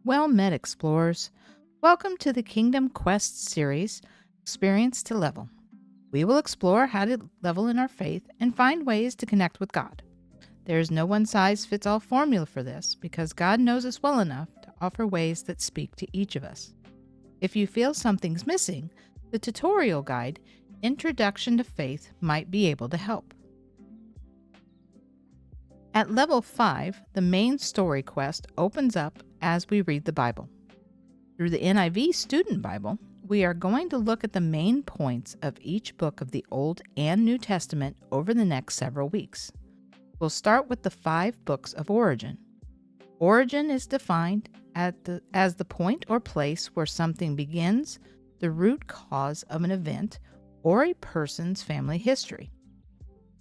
Well met, explorers. Welcome to the Kingdom Quest series, Experience to Level. We will explore how to level in our faith and find ways to connect with God. There is no one-size-fits-all formula for this because God knows us well enough to offer ways that speak to each of us. If you feel something's missing, the tutorial guide, Introduction to Faith, might be able to help. At level 5, the main story quest opens up as we read the Bible. Through the NIV Student Bible, we are going to look at the main points of each book of the Old and New Testament over the next several weeks. We'll start with the 5 books of origin. Origin is defined as the point or place where something begins, the root cause of an event, or a person's family history.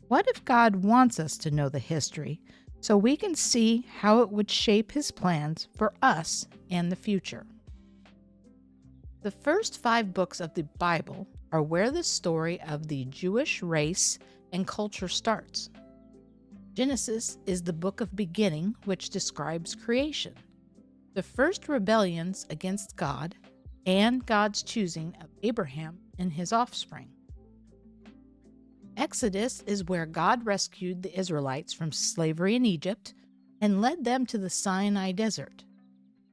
What if God wants us to know the history so we can see how it would shape His plans for us and the future? The first 5 books of the Bible are where the story of the Jewish race and culture starts. Genesis is the book of beginning, which describes creation, the first rebellions against God, and God's choosing of Abraham and his offspring. Exodus is where God rescued the Israelites from slavery in Egypt and led them to the Sinai desert.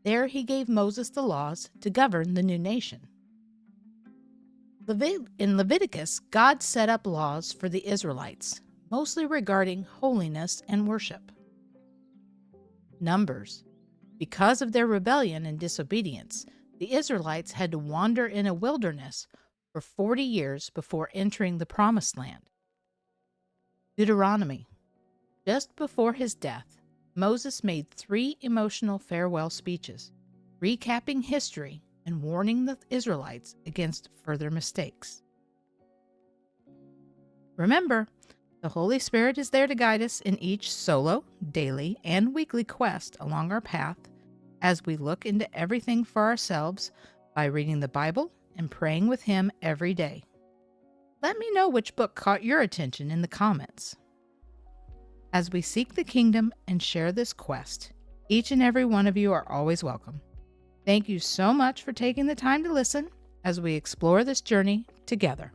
There He gave Moses the laws to govern the new nation. In Leviticus, God set up laws for the Israelites, mostly regarding holiness and worship. Numbers. Because of their rebellion and disobedience, the Israelites had to wander in a wilderness for 40 years before entering the Promised Land. Deuteronomy. Just before his death, Moses made 3 emotional farewell speeches, recapping history and warning the Israelites against further mistakes. Remember, the Holy Spirit is there to guide us in each solo, daily, and weekly quest along our path as we look into everything for ourselves by reading the Bible and praying with Him every day. Let me know which book caught your attention in the comments. As we seek the kingdom and share this quest, each and every one of you are always welcome. Thank you so much for taking the time to listen as we explore this journey together.